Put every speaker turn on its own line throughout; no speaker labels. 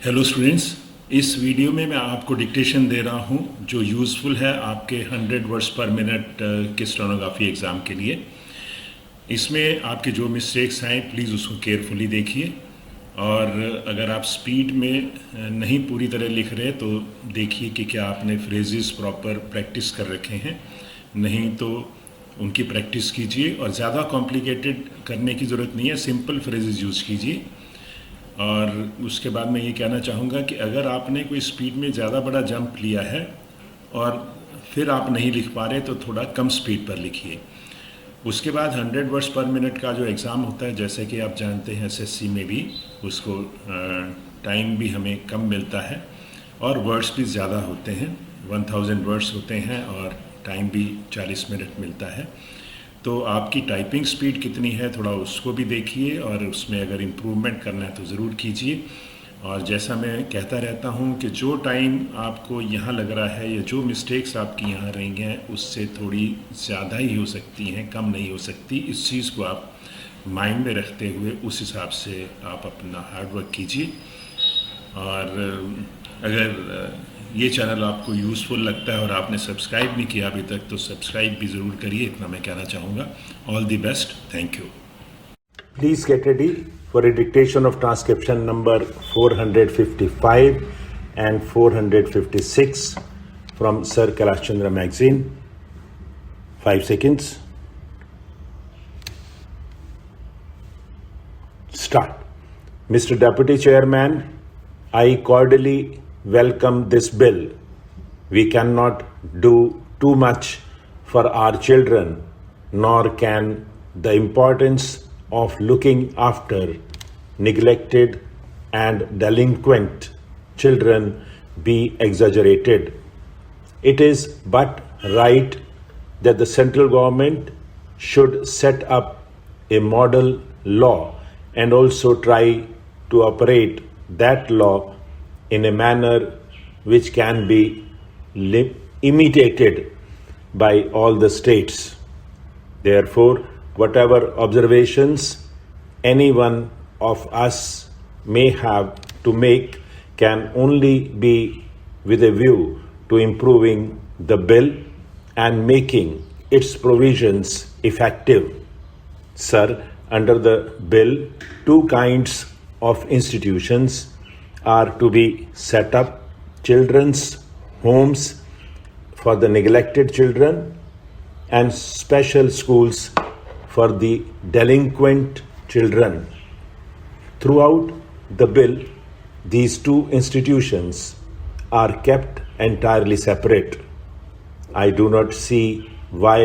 Hello students, इस video में मैं आपको डिक्टेशन दे रहा हूं जो यूज़फुल है आपके 100 वर्ड्स पर मिनट के स्टेनोग्राफी एग्ज़ाम के लिए। इसमें आपके जो मिस्टेक्स हैं प्लीज़ उसको केयरफुली देखिए, और अगर आप स्पीड में नहीं पूरी तरह लिख रहे तो देखिए कि क्या आपने फ्रेजेस प्रॉपर प्रैक्टिस कर रखे हैं। नहीं तो उनकी प्रैक्टिस कीजिए, और ज़्यादा कॉम्प्लिकेटेड करने की ज़रूरत नहीं है, सिंपल फ्रेजेस यूज़ कीजिए। और उसके बाद मैं ये कहना चाहूँगा कि अगर आपने कोई स्पीड में ज़्यादा बड़ा जंप लिया है और फिर आप नहीं लिख पा रहे तो थोड़ा कम स्पीड पर लिखिए। उसके बाद 100 वर्ड्स पर मिनट का जो एग्ज़ाम होता है, जैसे कि आप जानते हैं एसएससी में भी उसको टाइम भी हमें कम मिलता है और वर्ड्स भी ज़्यादा होते हैं, 1000 वर्ड्स होते हैं और टाइम भी 40 मिनट मिलता है। तो आपकी टाइपिंग स्पीड कितनी है थोड़ा उसको भी देखिए, और उसमें अगर इम्प्रूवमेंट करना है तो ज़रूर कीजिए। और जैसा मैं कहता रहता हूँ कि जो टाइम आपको यहाँ लग रहा है या जो मिस्टेक्स आपकी यहाँ रही हैं उससे थोड़ी ज़्यादा ही हो सकती हैं, कम नहीं हो सकती। इस चीज़ को आप माइंड में रखते हुए उस हिसाब से आप अपना हार्ड वर्क कीजिए। और अगर ये चैनल आपको यूज़फुल लगता है और आपने सब्सक्राइब नहीं किया अभी तक तो सब्सक्राइब भी ज़रूर करिए, इतना मैं कहना चाहूँगा। All the best, thank you.
Please get ready for a dictation of transcription number 455 and 456 from Sir Kailash Chandra magazine. 5 seconds. Start. Mr. Deputy Chairman, I cordially welcome this bill. We cannot do too much for our children, nor can the importance of looking after neglected and delinquent children be exaggerated. It is but right that the central government should set up a model law and also try to operate that law in a manner which can be imitated by all the states. Therefore, whatever observations any one of us may have to make can only be with a view to improving the bill and making its provisions effective. Sir, under the bill, two kinds of institutions are to be set up: children's homes for the neglected children and special schools for the delinquent children. Throughout the bill, these two institutions are kept entirely separate. I do not see why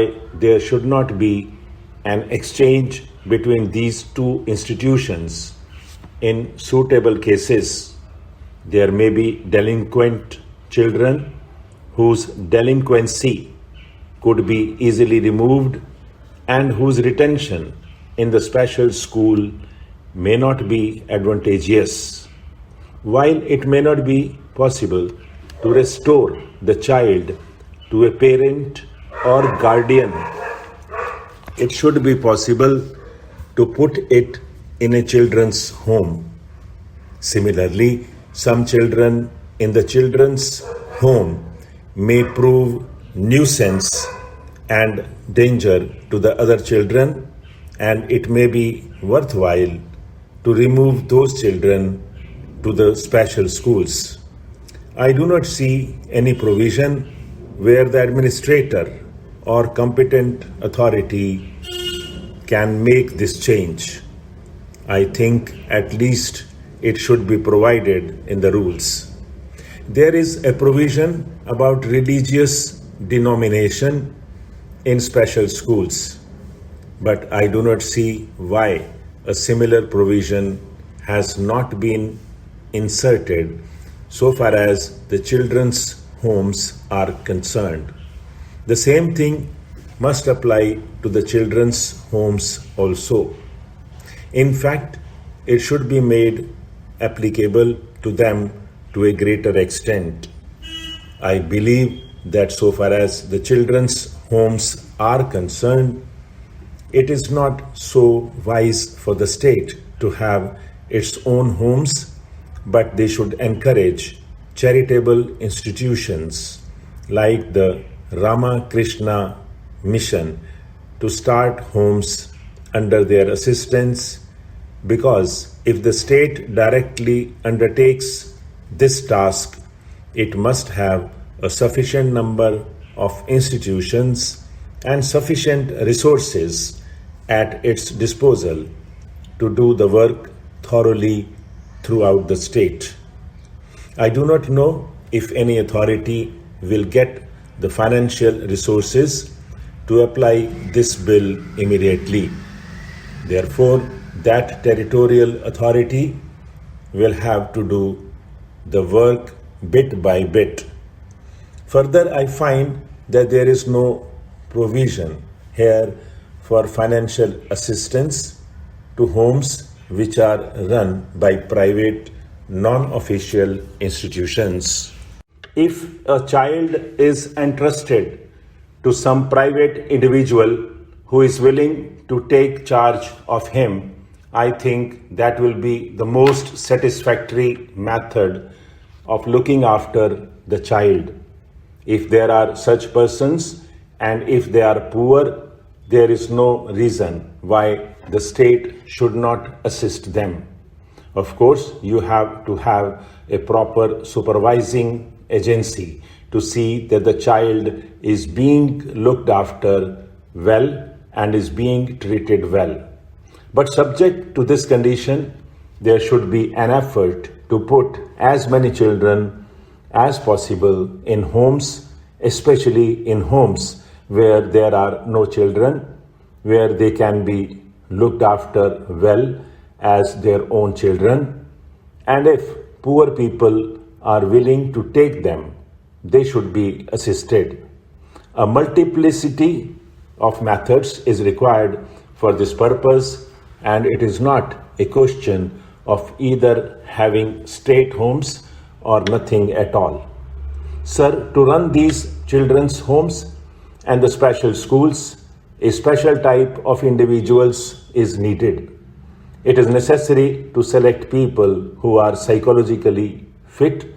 there should not be an exchange between these two institutions. In suitable cases, there may be delinquent children whose delinquency could be easily removed and whose retention in the special school may not be advantageous. While it may not be possible to restore the child to a parent or guardian, it should be possible to put it in a children's home. Similarly, some children in the children's home may prove nuisance and danger to the other children, and it may be worthwhile to remove those children to the special schools. I do not see any provision where the administrator or competent authority can make this change. I think at least it should be provided in the rules. There is a provision about religious denomination in special schools, but I do not see why a similar provision has not been inserted so far as the children's homes are concerned. The same thing must apply to the children's homes also. In fact, it should be made applicable to them to a greater extent. I believe that so far as the children's homes are concerned, it is not so wise for the state to have its own homes, but they should encourage charitable institutions like the Ramakrishna Mission to start homes under their assistance, because if the state directly undertakes this task, it must have a sufficient number of institutions and sufficient resources at its disposal to do the work thoroughly throughout the state. I do not know if any authority will get the financial resources to apply this bill immediately. Therefore, that territorial authority will have to do the work bit by bit. Further, I find that there is no provision here for financial assistance to homes which are run by private non-official institutions. If a child is entrusted to some private individual who is willing to take charge of him, I think that will be the most satisfactory method of looking after the child. If there are such persons and if they are poor, there is no reason why the state should not assist them. Of course, you have to have a proper supervising agency to see that the child is being looked after well and is being treated well. But subject to this condition, there should be an effort to put as many children as possible in homes, especially in homes where there are no children, where they can be looked after well as their own children. And if poor people are willing to take them, they should be assisted. A multiplicity of methods is required for this purpose, and it is not a question of either having state homes or nothing at all. Sir, to run these children's homes and the special schools, a special type of individuals is needed. It is necessary to select people who are psychologically fit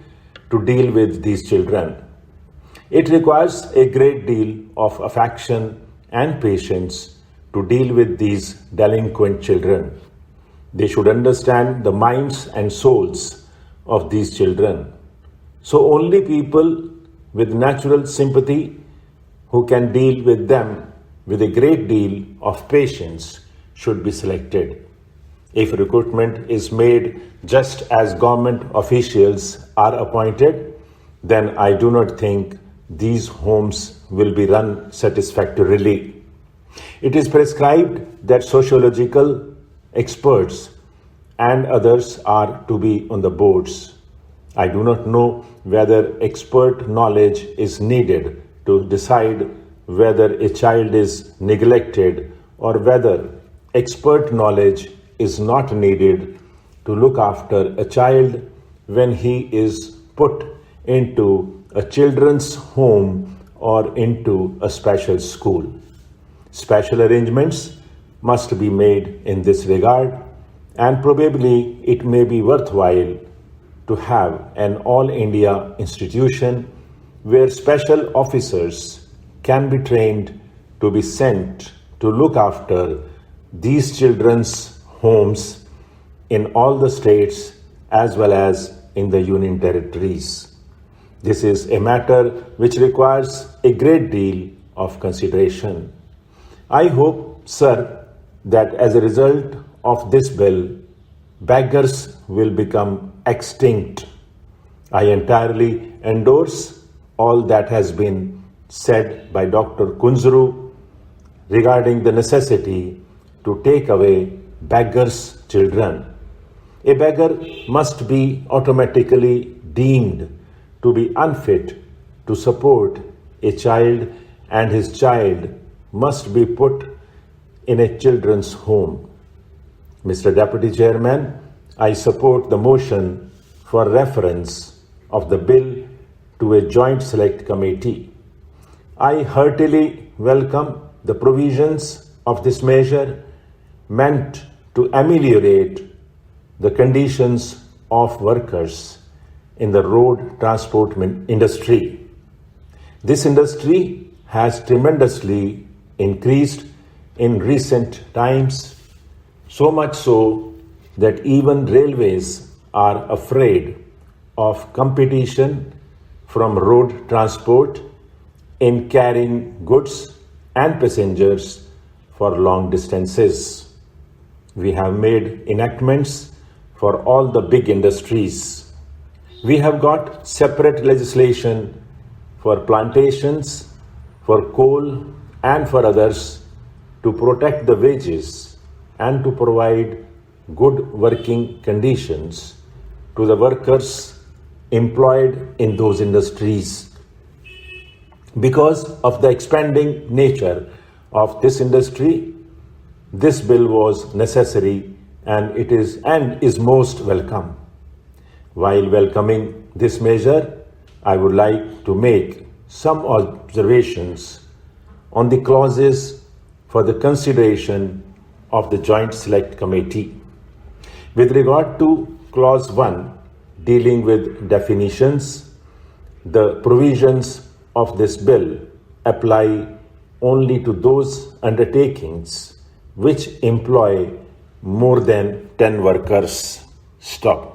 to deal with these children. It requires a great deal of affection and patience to deal with these delinquent children. They should understand the minds and souls of these children. So only people with natural sympathy who can deal with them with a great deal of patience should be selected. If recruitment is made just as government officials are appointed, then I do not think these homes will be run satisfactorily. It is prescribed that sociological experts and others are to be on the boards. I do not know whether expert knowledge is needed to decide whether a child is neglected or whether expert knowledge is not needed to look after a child when he is put into a children's home or into a special school. Special arrangements must be made in this regard, and probably it may be worthwhile to have an all India institution where special officers can be trained to be sent to look after these children's homes in all the states as well as in the union territories. This is a matter which requires a great deal of consideration. I hope, sir, that as a result of this bill, beggars will become extinct. I entirely endorse all that has been said by Dr. Kunzru regarding the necessity to take away beggars' children. A beggar must be automatically deemed to be unfit to support a child, and his child must be put in a children's home. Mr. Deputy Chairman, I support the motion for reference of the bill to a joint select committee. I heartily welcome the provisions of this measure meant to ameliorate the conditions of workers in the road transport industry. This industry has tremendously increased in recent times, so much so that even railways are afraid of competition from road transport in carrying goods and passengers for long distances. We have made enactments for all the big industries. We have got separate legislation for plantations, for coal, and for others to protect the wages and to provide good working conditions to the workers employed in those industries. Because of the expanding nature of this industry, this bill was necessary and is most welcome. While welcoming this measure, I would like to make some observations on the clauses for the consideration of the Joint Select Committee. With regard to Clause 1 dealing with definitions, the provisions of this bill apply only to those undertakings which employ more than 10 workers. Stop.